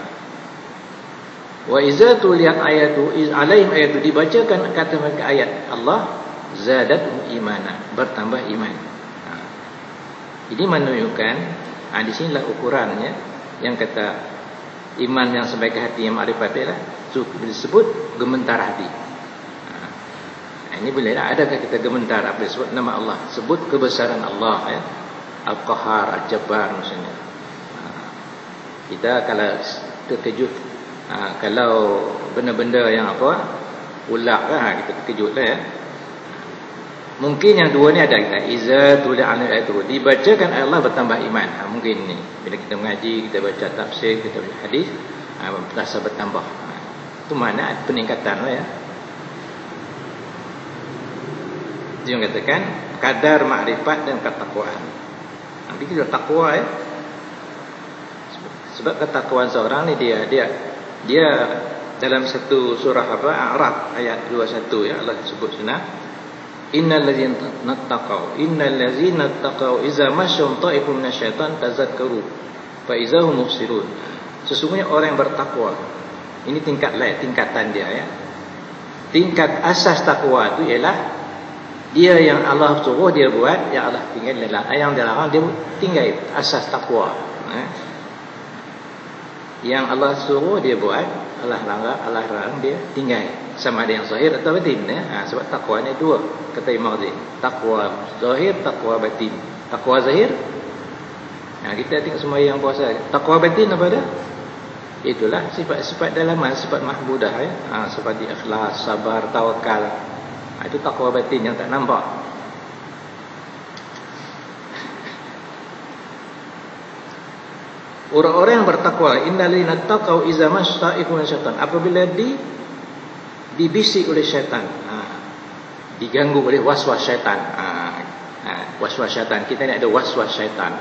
Wa idza tuliyat ayatu alaihim ayatu, dibacakan kata mereka ayat Allah, zadat imana, bertambah iman. Ini menunjukkan di sinilah ukurannya yang kata iman yang sampai ke hati yang makrifat lah disebut gementar hati. Ini bolehlah, adakah kita gementar apabila sebut nama Allah, sebut kebesaran Allah ya, Al-Qahar, Al-Jabbar misalnya. Kita kalau terkejut, kalau benda-benda yang apa ulak lah, kita terkejut lah ya. Mungkin yang dua ni ada kita iza tulis ayat itu dibacakan Allah bertambah iman. Mungkin ni bila kita mengaji, kita baca tafsir, kita baca hadis, rasa bertambah. Itu mana peningkatan lah ya. Dia mengatakan kadar makrifat dan ketakwaan. Nanti kita takwa ya. Sebab ketakwaan seorang ni dia dalam satu surah apa A'raf ayat 21 ya, Allah sebut sana innal ladzina taqaw iza masyum ta'ifun minasyaitan tazakkaru fa iza hum mubsirun. Sesungguhnya orang yang bertakwa, ini tingkatan dia ya. Tingkat asas takwa itu ialah dia yang Allah suruh dia buat, yang Allah tinggalkan, yang dia larang dia tinggal. Asas takwa yang Allah suruh dia buat, Allah larang dia tinggal. Sama ada yang zahir atau batin ya. Sebab takwa ni dua kata Imam Ghazali. Takwa zahir, takwa batin. Takwa zahir, kita tengok semua yang puasa. Takwa batin apa dah? Itulah sifat-sifat dalaman, sifat mahmudah ya. Seperti ikhlas, sabar, tawakal. Itu takwa batin yang tak nampak. Orang-orang yang bertakwa, innalladzina taqaw iza mashta'ifun syaitan, apabila dibisik oleh syaitan, diganggu oleh waswas syaitan. Waswas syaitan, kita ni ada waswas syaitan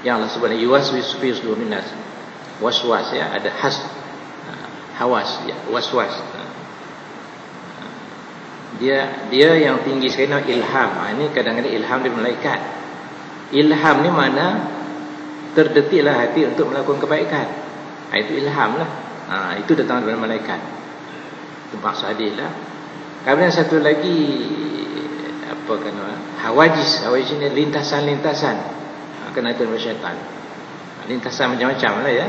yang Allah sebenarnya yuwaswisu fi sudurin nas. Waswas ya, ada hawas ya, waswas. Dia yang tinggi sekali ilham. Ini kadang-kadang ilham dari malaikat. Ilham ni mana terdetiklah hati untuk melakukan kebaikan. Itu ilham lah. Itu datang dari malaikat. Itu maksud hadis lah. Kemudian satu lagi apa kan, hawajis ni lintasan-lintasan. Kena itu dari syaitan. Lintasan macam-macam lah ya.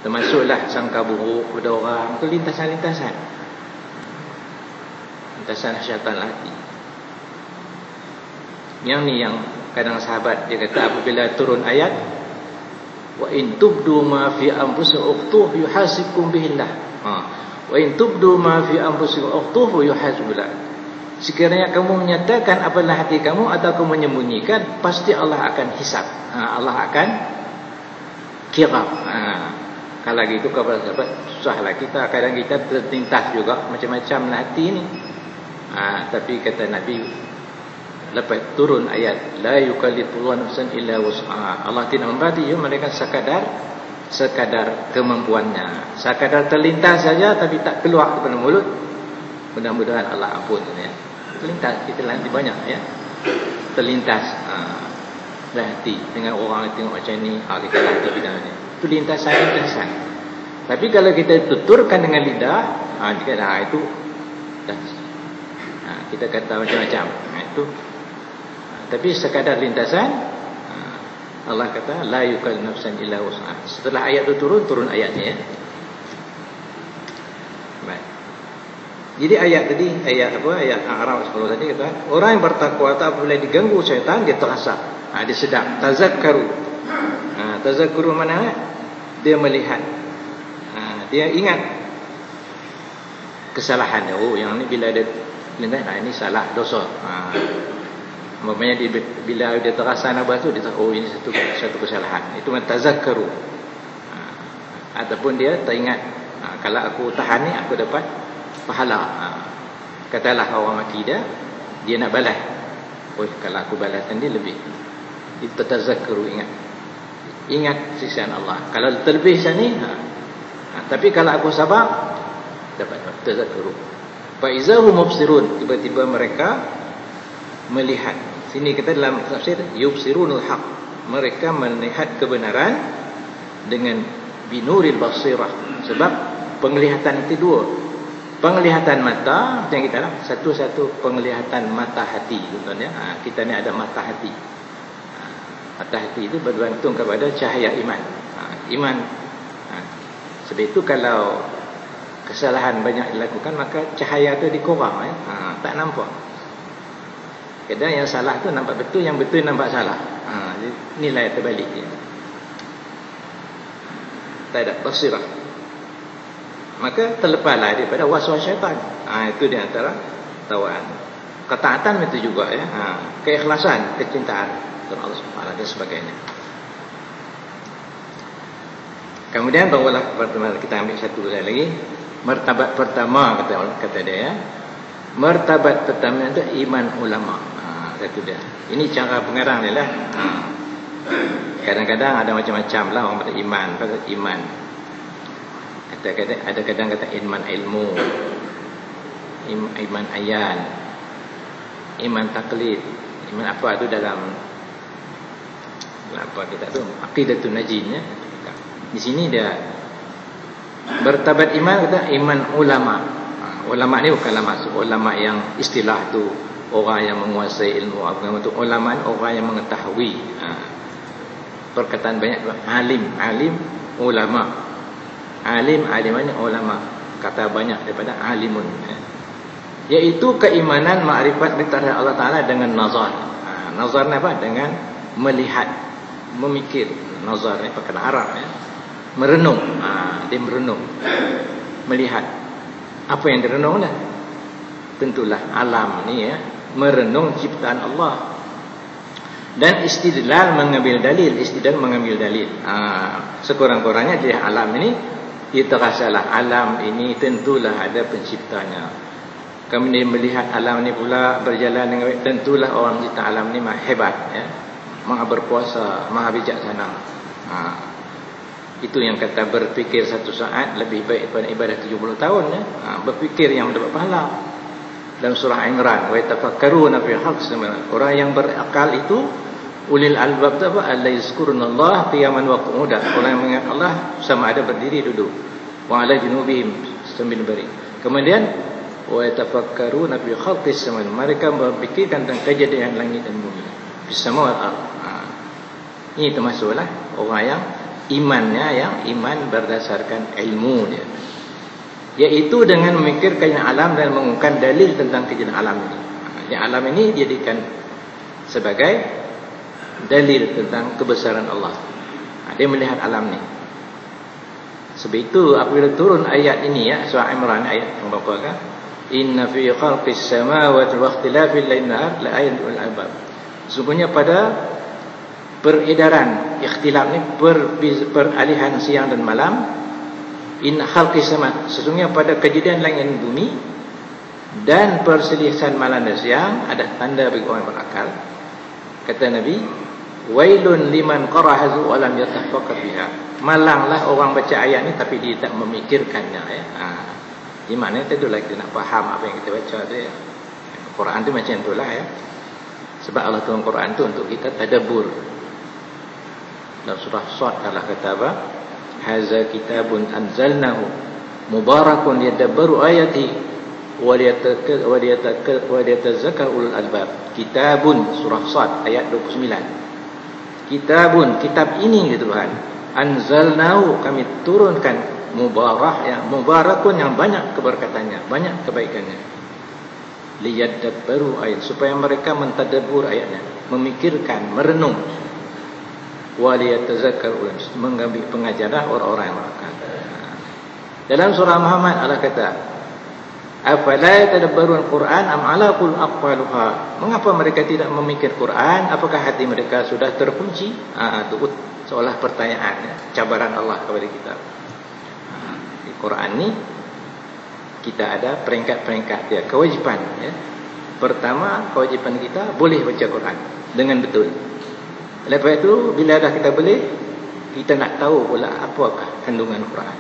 Termasuklah sangka buruk pada orang. Itu lintasan-lintasan. Lintasan syaitan hati. Yang ni yang kadang sahabat dia kata apabila turun ayat wa in tubdu ma fi anfusikum ukhtuhu yuhasibkum bihillah. Wa in tubdu ma fi anfusikum ukhtuhu yuhasibullah. Sekiranya kamu menyatakan apalah hati kamu atau kamu menyembunyikan, pasti Allah akan hisab. Allah akan kira. Kalau gitu kepada sahabat, susahlah kita. Kadang kita terlintas juga macam-macam hati ni. Tapi kata Nabi, lepas turun ayat la yukallifullahu nafsan illa wus'aha, Allah tidak memberi mereka sekadar kemampuannya, sekadar terlintas saja tapi tak keluar daripada mulut. Mudah-mudahan Allah ampun ya. Terlintas, kita nanti banyak ya. Terlintas hati dengan orang tengok macam ni, kita hati bidang ni. Itu lintasan. Tapi kalau kita tuturkan dengan lidah, itu dah. Kita kata macam-macam. Itu. Tapi sekadar lintasan, Allah kata la yukallif nafsan illa wus'aha. Setelah ayat itu turun ayatnya ya. Baik. Jadi ayat tadi, ayat A'raf 10 tadi kata, orang yang bertakwa apabila diganggu syaitan dia terasa, dia sedang tazakkaru. Tazakkaru mana? Dia melihat, dia ingat kesalahannya. Oh, yang ni bila dia lihat, ini salah, dosa. Maknanya bila dia terasa nak buat tu, dia tahu, oh ini satu kesalahan. Itu tazakkaru. Ataupun dia teringat, kalau aku tahan ni aku dapat pahala. Katalah orang mati dia nak balas. Oh, kalau aku balaskan dia lebih. Itu tazakkaru, ingat siksaan Allah. Kalau terlebih sini, tapi kalau aku sabar, dapat tazakkaru. Fa izahum mubsirun, tiba-tiba mereka melihat. Sini kita dalam tafsir yubsirunul haq, mereka melihat kebenaran dengan binuril basirah. Sebab penglihatan itu dua. Penglihatan mata yang kita lah, satu penglihatan mata hati, contohnya. Kita ni ada mata hati. Mata hati itu bergantung kepada cahaya iman. Iman. Sebab itu kalau kesalahan banyak dilakukan, maka cahaya itu dikurang, tak nampak. Kadang yang salah tu nampak betul, yang betul nampak salah. Nilai terbalik dia. Tak ada basirah. Maka terlepaslah daripada waswas syaitan. Itu di antara tawaan. Ketaatan itu juga ya. Keikhlasan, kecintaan kepada Allah Subhanahu dan sebagainya. Kemudian barulah pertama kita ambil satu lagi. Martabat pertama kata dia ya. Martabat pertama itu iman ulama. Satu dia. Ini cara pengarang dia lah. Kadang-kadang ada macam-macam lah orang kata iman, ada kadang kata iman ilmu, iman ayan, iman taklid, iman apa tu dalam apa kita tu aqidatun najin ya. Di sini dia bertabat iman, kata iman ulama. Ulama ni bukanlah maksud ulama yang istilah tu orang yang menguasai ilmu agama tu. Ulama ni orang yang mengetahui. Perkataan banyak alim, ulama. Alim ni ulama. Kata banyak daripada alimun. Iaitu keimanan makrifat terhadap Allah Taala dengan nazar. Nazar ni apa? Dengan melihat, memikir. Nazar ni perkataan Arab ya. Merenung. Dia merenung, melihat. Apa yang direnung dah? Tentulah alam ni ya, merenung ciptaan Allah. Dan istidlal mengambil dalil, sekurang-kurangnya di alam ini kita rasalah alam ini tentulah ada penciptanya. Kemudian melihat alam ini pula berjalan dengan baik, tentulah orang mencipta alam ini hebat ya. Maha berkuasa, maha bijaksana. Itu yang kata berfikir satu saat lebih baik daripada ibadah 70 tahun ya. Berfikir yang mendapat pahala. Dalam surah Imran, wa yatafakkaruna fi khalqis samawati. Orang yang berakal itu ulil albab tu apa? Alla yazkurunallaha qiyaman wa qu'udan. Orang yang mengingat Allah sama ada berdiri, duduk. Wa ala junubihim sambil beri. Kemudian wa yatafakkaruna fi khalqis samawati. Mereka berfikirkan tentang kejadian langit dan bumi. Fis samawati. Ini termasuklah orang yang imannya yang iman berdasarkan ilmu dia, iaitu dengan memikirkan alam dan mengungkapkan dalil tentang kejadian alam ini. Yang alam ini dijadikan sebagai dalil tentang kebesaran Allah. Dia melihat alam ni. Sebab itu apabila turun ayat ini ya, surah Imran ayat yang berapa kan? Inna fi khalqis samawati wa ikhtilafil laili wan nahar la ayatin lil albab. Sesungguhnya pada peredaran ikhtilaf ni, peralihan siang dan malam, in khalqis sama, sesungguhnya pada kejadian langit dan bumi dan perselisihan malam dan siang ada tanda bagi orang berakal. Kata Nabi, wailun liman qarahazu wa lam yatafakkar biha. Malanglah orang baca ayat ni tapi dia tak memikirkannya, ya. Di mana itu itulah kita nak faham apa yang kita baca tu, ya. Quran tu macam itulah, ya. Sebab Allah turun Quran tu untuk kita tadabbur. Dalam surah Shad Allah kata apa? Haza kitabun anzalnahu mubarakun liyadabbaru ayati wa liyatazakkaru ulul albab. Kitabun, surah Shad ayat 29. Kitabun, kitab ini gitu Tuhan. Anzalnahu, kami turunkan, mubarak, ya, mubarakun yang banyak keberkatannya, banyak kebaikannya. Liyadabbaru ayat, supaya mereka mentadabbur ayatnya, memikirkan, merenung. Wa liyatazakkaru, mengambil pengajaran orang-orang yang berakal. Dalam surah Muhammad Allah kata, afala yatadabbarun Quran am ala qul aqfaluha. Mengapa mereka tidak memikir Quran? Apakah hati mereka sudah terkunci? Itu seolah pertanyaan, ya, cabaran Allah kepada kita. Di Quran ni kita ada peringkat-peringkat dia, kewajipan, ya. Pertama, kewajipan kita boleh baca Quran dengan betul. Lepas itu bila dah kita boleh, kita nak tahu pula apakah kandungan Quran.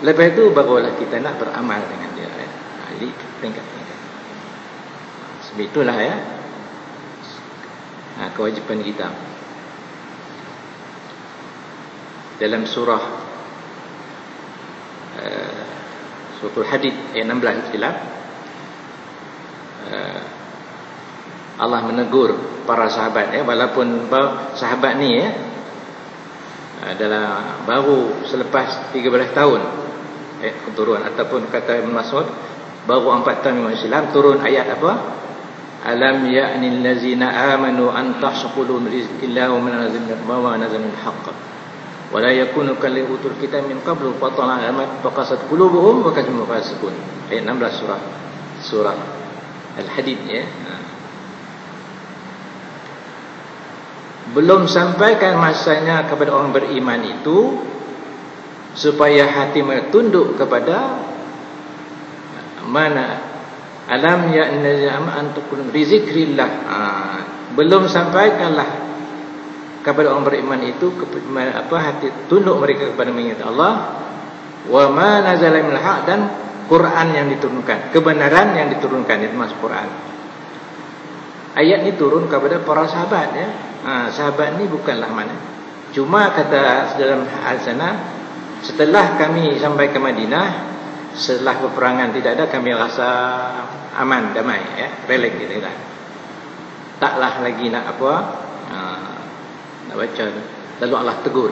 Lepas itu barulah kita nak beramal dengan dia, ya. Jadi peringkat-peringkat. Sebab itulah, ya, kewajipan kita. Dalam surah Suratul Hadid ayat 16 silap, Allah menegur para sahabat, ya, walaupun sahabat ni, ya, adalah baru selepas 13 tahun turun, ataupun kata Ibn Mas'ud baru 4 tahun masuk Islam, turun ayat apa? Alam ya'nil ladzina amanu an tahsaqulu min rizqillah wa min nazamil haqq wa la yakunu kal utul kitab min qablu fa tala amat faqasat qulubuhum wa kanu fasiqun. Ayat 16 surah Al-Hadid, ya. Belum sampaikan masanya kepada orang beriman itu supaya hati mereka tunduk kepada mana alam ya'nazam antukun bizikrillah. Belum sampaikanlah kepada orang beriman itu hati tunduk mereka kepada mengingat Allah, wa ma nazala minal haq, dan Quran yang diturunkan, kebenaran yang diturunkan, itu masuk Quran. Ayat ini turun kepada para sahabat, ya. Sahabat ni bukanlah mana, cuma kata dalam al-sana, setelah kami sampai ke Madinah, setelah peperangan tidak ada, kami rasa aman, damai, ya, relax gitu kan. Taklah lagi nak apa, nak baca. Lalu Allah tegur.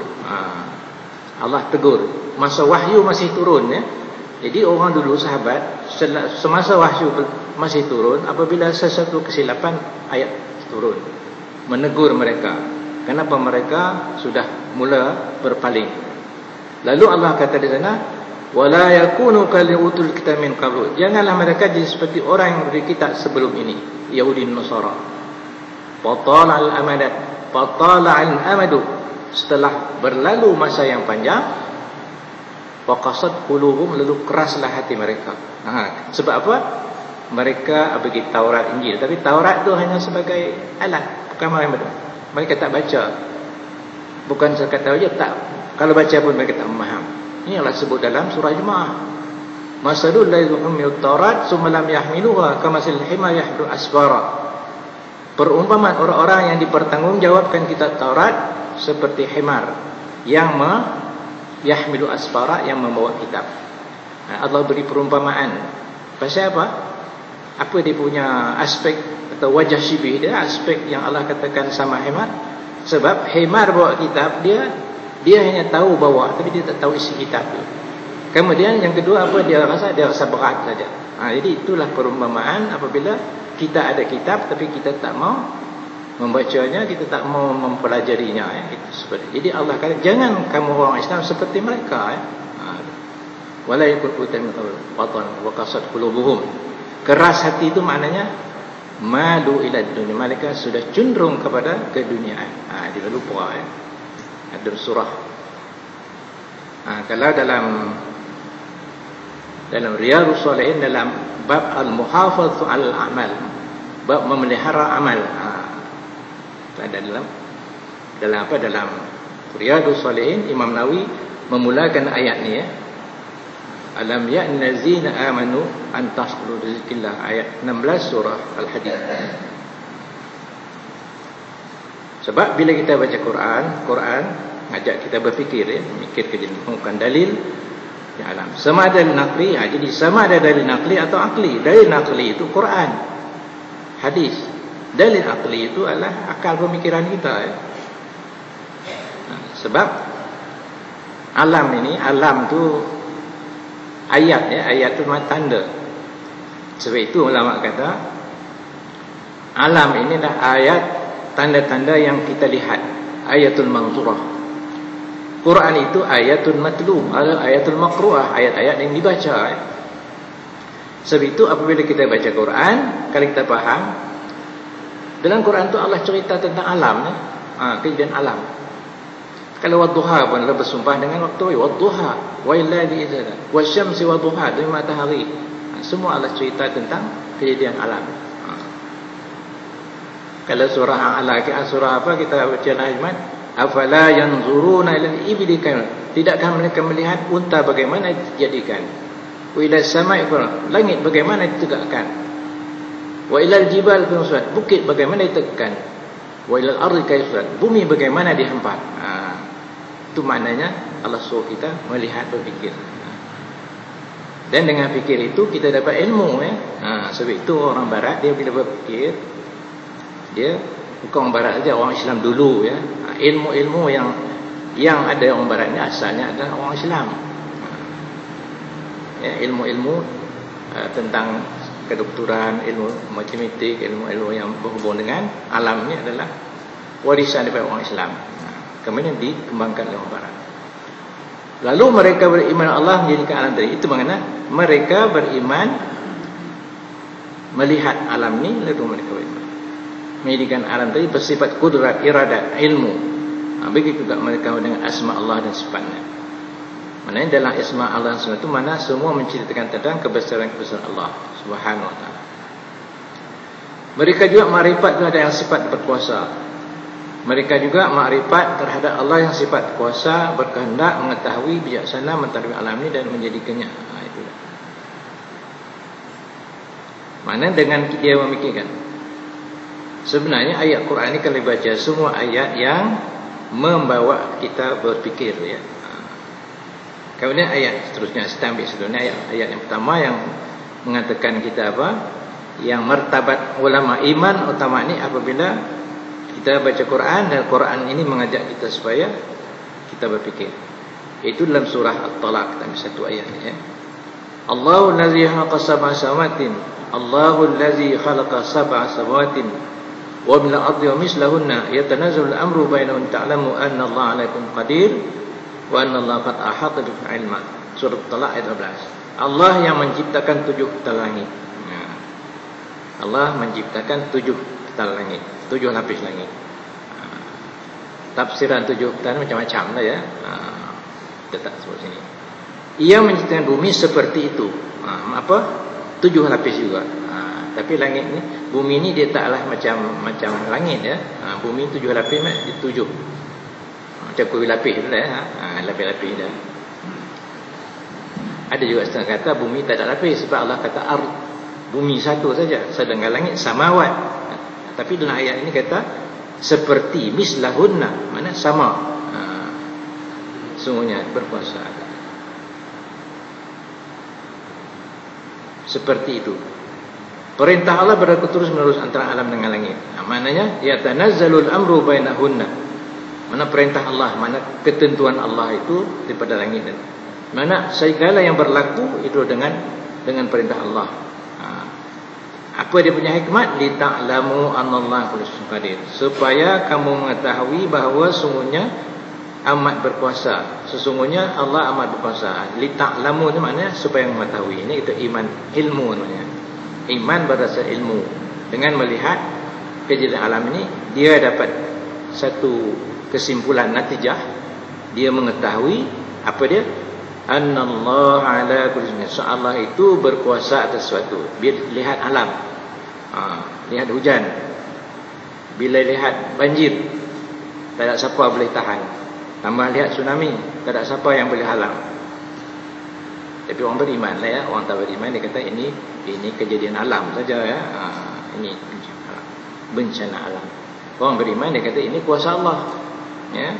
Allah tegur. Masa wahyu masih turun, ya. Jadi orang dulu sahabat, semasa wahyu masih turun, apabila sesuatu kesilapan, ayat turun menegur mereka. Kenapa mereka sudah mula berpaling. Lalu Allah kata di sana, wala yakunu kal utul kitab min qablu. Janganlah mereka jadi seperti orang yang beri kitab sebelum ini, Yahudi dan Nasara. Fatala al-amadat, fatala al-amadu. Setelah berlalu masa yang panjang, faqasat qulubuhum, lalu keraslah hati mereka. Sebab apa? Mereka bagi Taurat, Injil, tapi Taurat itu hanya sebagai alat, bukan betul. Mereka tak baca. Bukan sekadar saja tak, kalau baca pun mereka tak memaham. Ini Allah sebut dalam surah Jumaah. Masalul ladzina hummilut Taurat tsumma lam yahmiluha kamasil himar yahmilu asfara. Perumpamaan orang-orang yang dipertanggungjawabkan kitab Taurat seperti himar yang yahmilu asfara, yang membawa kitab. Allah beri perumpamaan. Pasal apa? Apa dia punya aspek atau wajah syibih dia, aspek yang Allah katakan sama himar. Sebab himar bawa kitab, dia hanya tahu bawa, tapi dia tak tahu isi kitab tu. Kemudian yang kedua apa, dia rasa berat saja. Jadi itulah perumpamaan apabila kita ada kitab tapi kita tak mau membacanya, kita tak mau mempelajarinya, ya. Jadi Allah kata jangan kamu orang Islam seperti mereka, ya. Wala yakun utam watan wa qasat qulubuhum. Keras hati itu maknanya malu ila dunia, mereka sudah cenderung kepada keduniaan. Dia lupa, ya. Ada surah. Kalau dalam dalam Riyadhus Shalihin dalam bab al-muhafazatu 'alal a'mal, bab memelihara amal. Ada dalam Riyadhus Shalihin Imam Nawawi memulakan ayat ni ya. Alam ya'ni allazina amanu an tashkuru rizqillah, ayat 16 surah Al-Hadid. Sebab bila kita baca Quran ngajak kita berfikir ya, mikir ke jenis bukan dalil ya alam. Sama ada naqli, jadi sama ada dalil naqli atau akli. Dalil naqli itu Quran, hadis. Dalil akli itu adalah akal pemikiran kita ya. Sebab alam ini, alam tu ayat ya, ayat tu tanda. Sebab itu ulama kata alam ini dah ayat, tanda-tanda yang kita lihat, ayatul manzurah. Quran itu ayatul matlu, ayatul maqru'ah, ayat-ayat yang dibaca ya. Sebab itu apabila kita baca Quran, kalau kita faham dalam Quran tu Allah cerita tentang alam ya. Kejadian alam. Kalau wadduha pun Allah bersumpah dengan waktu wadduha wailladzi idza wasyamsi wadduha, demi matahari. Semua Allah cerita tentang kejadian alam. Kalau surah Al-Alaq, surah apa kita baca Najmat, afala yanzuruna ilal ibli kayfa, tidakkah mereka melihat unta bagaimana dijadikan, wa ila samai, langit bagaimana ditegakkan, wa ilal jibal kayfa, bukit bagaimana ditegakkan, wa ilal ardi kayfa, bumi bagaimana dihempas. Itu maknanya Allah suruh kita melihat, berfikir. Dan dengan fikir itu kita dapat ilmu ya. Sebab itu orang barat dia bila berfikir, dia bukan orang barat saja, orang Islam dulu ya. Ilmu-ilmu yang ada orang barat ni asalnya adalah orang Islam. Ya, ilmu-ilmu tentang kedokteran, ilmu matematik, ilmu-ilmu yang berhubung dengan alam ni adalah warisan daripada orang Islam. Kemudian dikembangkan oleh orang barat. Lalu mereka beriman Allah menjadikan alam tadi. Itu makna mereka beriman melihat alam ni, lalu mereka beriman menjadikan alam tadi bersifat kudrat, iradat, ilmu. Begitu juga mereka dengan asma Allah dan sifatnya. Maknanya dalam asma Allah dan sifat itu mana semua menceritakan tentang kebesaran-kebesaran Allah Subhanahu wa taala. Mereka juga makrifat terhadap yang sifat berkuasa. Mereka juga makrifat terhadap Allah yang sifat kuasa, berkehendak, mengetahui, bijaksana, mentadbir alam ini dan menjadikannya. Itulah. Mana dengan dia memikirkan. Sebenarnya ayat Quran ini kalau baca semua ayat yang membawa kita berfikir ya. Kemudian ayat seterusnya, kita ambil seterusnya ayat yang pertama yang mengatakan kita apa? Yang martabat ulama iman utama ini apabila kita baca Quran, dan Quran ini mengajak kita supaya kita berfikir. Itu dalam surah At-Talaq, kita ambil satu ayat ya. Allahu allazi khalaqa sab'a samawatin, Allahu allazi khalaqa sab'a samawatin wa min al-ardi wa mislahunna yatanazzalu al-amru bainahum ta'lamu anna Allah 'alaikum qadir wa anna Allah qad ahata bi ilma. Surah At-Talaq ayat 12. Allah yang menciptakan 7 petal langit. Allah menciptakan 7 petal langit, 7 lapis langit. Tafsiran 7 petal macam-macam lah ya. Kita tak sebut sini. Ia menciptakan bumi seperti itu. Apa? 7 lapis juga. Tapi langit ni, bumi ni dia taklah macam langit ya. Bumi 7 lapis, 7. Macam kuih lapis tu lah. Lapis-lapis dah. Ada juga setengah kata bumi tak ada lapis sebab Allah kata ard, bumi satu saja, sedangkan langit samawat. Tapi dalam ayat ini kata seperti mislahunna, mana sama. Sungguhnya berkuasa. Seperti itu. Perintah Allah berlaku terus menerus antara alam dengan langit. Maknanya yatanazzalul amru bainahunna. Mana perintah Allah, mana ketentuan Allah itu daripada langit dan mana segala yang berlaku itu dengan perintah Allah. Apa dia punya hikmat? Li ta'lamu annallaha qadir, supaya kamu mengetahui bahawa sungguhnya amat berkuasa. Sesungguhnya Allah amat berkuasa. Li ta'lamu itu maknanya supaya mengetahui. Ini itu iman, ilmu namanya. Iman berdasar ilmu. Dengan melihat kejadian alam ini, dia dapat satu kesimpulan natijah. Dia mengetahui apa dia? Annallahu ala kulli syai'in. Allah itu berkuasa atas sesuatu. Lihat alam. Lihat hujan. Bila lihat banjir, tak ada siapa boleh tahan. Tambah lihat tsunami, tak ada siapa yang boleh halang. Tapi orang beriman lah ya. Orang tak beriman dia kata ini kejadian alam saja ya. Ini bencana alam. Orang beriman dia kata ini kuasa Allah. Ya.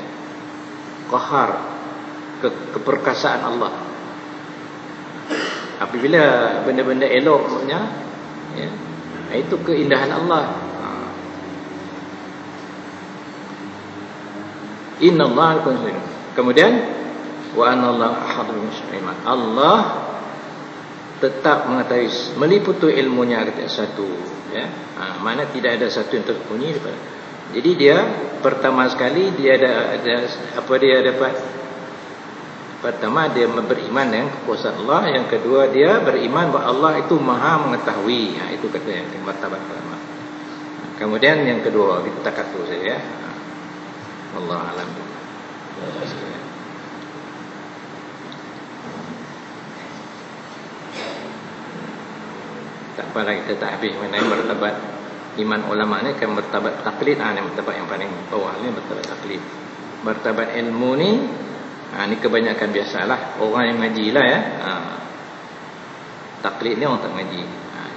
Qahar, keperkasaan Allah. Apabila benda-benda eloknya ya, itu keindahan Allah. Innallaha al-qadir. Kemudian wa anallahu ahadul muslimin. Allah tetap mengetahui, meliputi ilmunya ketika satu ya. Mana tidak ada satu yang tersembunyi daripada. Jadi dia pertama sekali dia ada apa dia dapat. Pertama dia beriman dengan kekuasaan Allah, yang kedua dia beriman bahawa Allah itu Maha mengetahui. Itu kata yang martabat pertama. Kemudian yang kedua kita kata saja ya. Allah alam. Tak apa lagi kita tak habis mengenai martabat iman ulama ni, kan martabat taklid. Ni martabat yang paling bawah ni, martabat taklid. Martabat ilmu ni ni kebanyakan biasalah orang yang ngaji lah ya. Taklid ni orang tak ngaji.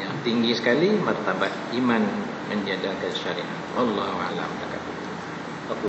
Yang tinggi sekali martabat iman menjalankan syariat. Wallahu a'lam.